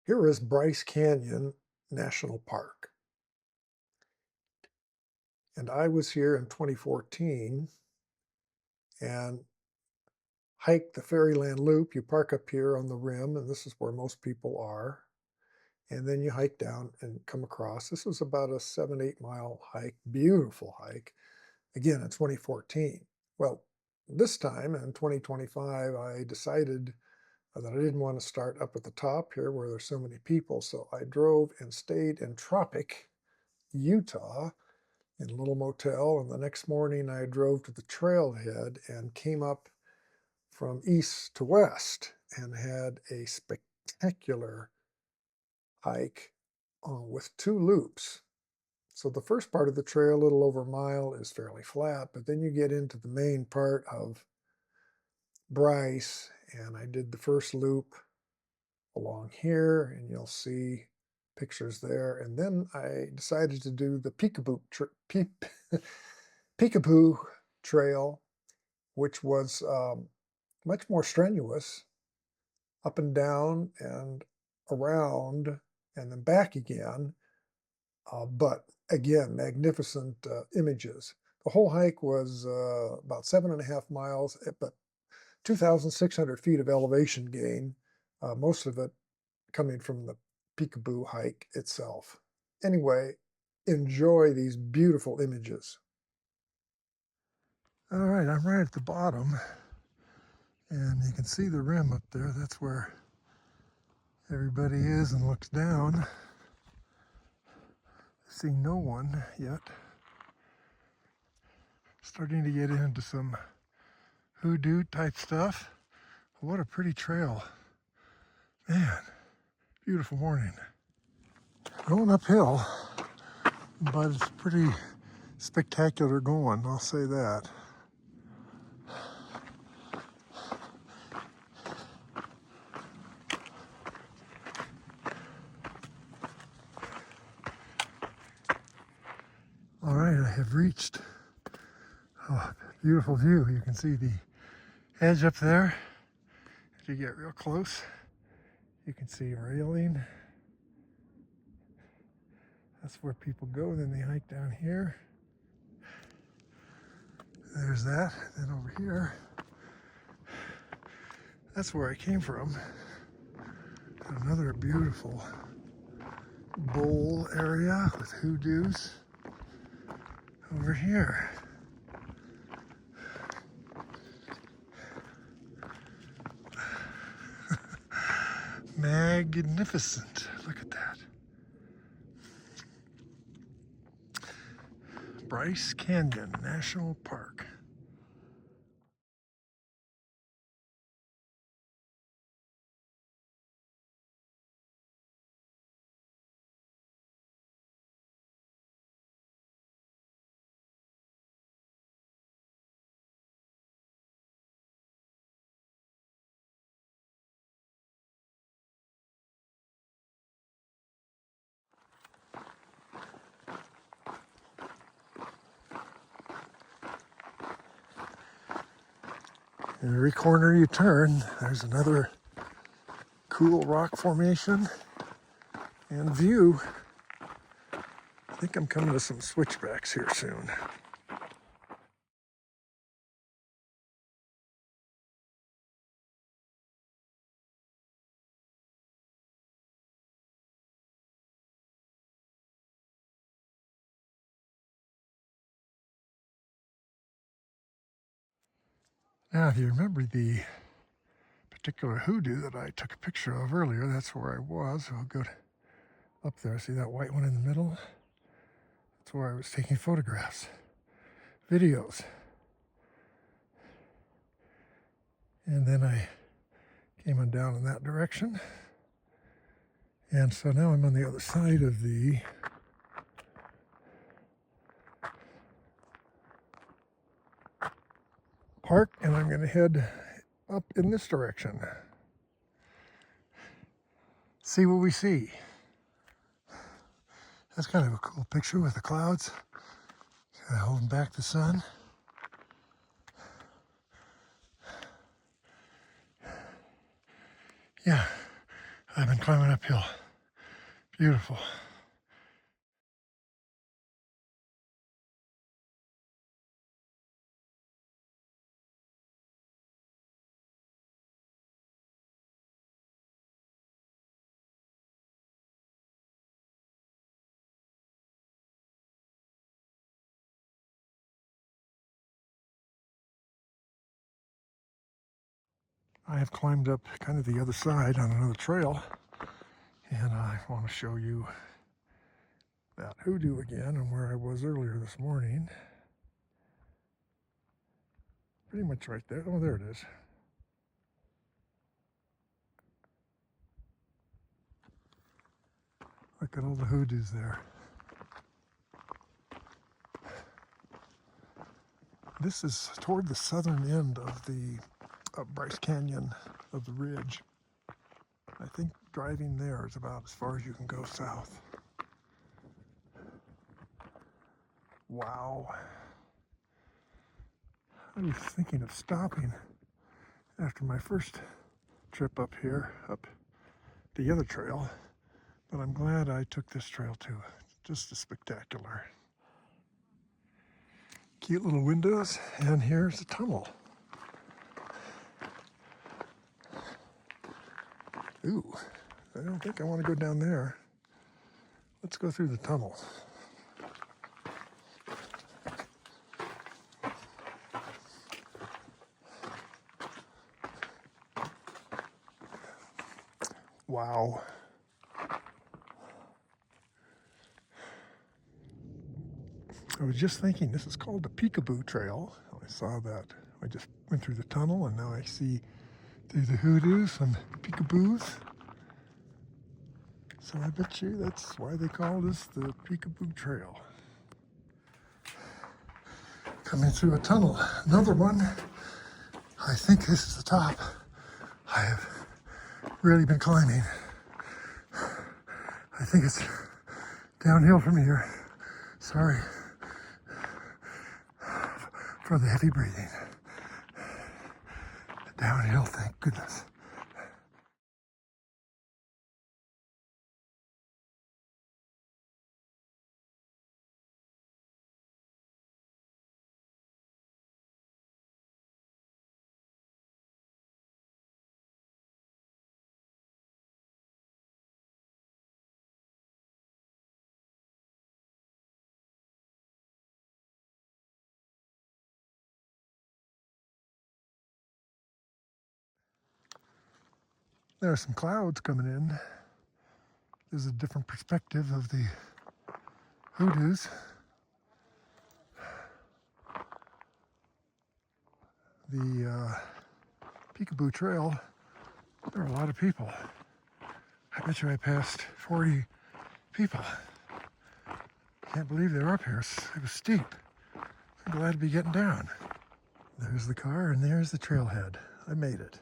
Here is Bryce Canyon National Park. And I was here in 2014 and hiked the Fairyland Loop. You park up here on the rim, and this is where most people are. And then you hike down and come across. This was about a 7, 8 mile hike, beautiful hike. Again, in 2014. Well, this time in 2025, I decided that I didn't want to start up at the top here where there's so many people. So I drove and stayed in Tropic, Utah, in a little motel. And the next morning I drove to the trailhead and came up from east to west and had a spectacular hike with 2 loops. So the first part of the trail, a little over a mile, is fairly flat, but then you get into the main part of Bryce, and I did the first loop along here, and you'll see pictures there. And then I decided to do the Peekaboo Trail, which was much more strenuous, up and down and around and then back again. But again, magnificent images. The whole hike was about 7.5 miles, but 2,600 feet of elevation gain, most of it coming from the Peekaboo hike itself. Anyway, enjoy these beautiful images. All right, I'm right at the bottom, and you can see the rim up there. That's where everybody is and looks down. See no one yet. Starting to get into some hoodoo type stuff. What a pretty trail. Man, beautiful morning. Going uphill, but it's pretty spectacular going, I'll say that. All right, I have reached a beautiful view. You can see the edge up there. If you get real close, you can see railing. That's where people go. Then they hike down here. There's that. Then over here, that's where I came from. Another beautiful bowl area with hoodoos over here. Magnificent. Look at that. Bryce Canyon National Park. And every corner you turn, there's another cool rock formation and view. I think I'm coming to some switchbacks here soon. Now, if you remember the particular hoodoo that I took a picture of earlier, that's where I was. I'll go up there. See that white one in the middle? That's where I was taking photographs, videos. And then I came on down in that direction. And so now I'm on the other side of the park, and I'm going to head up in this direction. See what we see. That's kind of a cool picture with the clouds holding back the sun. Yeah, I've been I'm climbing uphill. Beautiful. I have climbed up kind of the other side on another trail, and I want to show you that hoodoo again and where I was earlier this morning. Pretty much right there. Oh, there it is. Look at all the hoodoos there. This is toward the southern end of the Bryce Canyon of the Ridge. I think driving there is about as far as you can go south. Wow. I was thinking of stopping after my first trip up here, up the other trail, but I'm glad I took this trail too. Just as spectacular. Cute little windows, and here's a tunnel. Ooh, I don't think I want to go down there. Let's go through the tunnel. Wow. I was just thinking, this is called the Peekaboo Trail. I saw that. I just went through the tunnel, and now I see through the hoodoos and peekaboos. So I bet you that's why they call this the Peekaboo Trail. Coming through a tunnel, another one. I think this is the top. I have really been climbing. I think it's downhill from here. Sorry for the heavy breathing. Downhill, thank goodness. There are some clouds coming in. There's a different perspective of the hoodoos. The Peekaboo Trail, there are a lot of people. I bet you I passed 40 people. Can't believe they're up here. It was steep. I'm glad to be getting down. There's the car and there's the trailhead. I made it.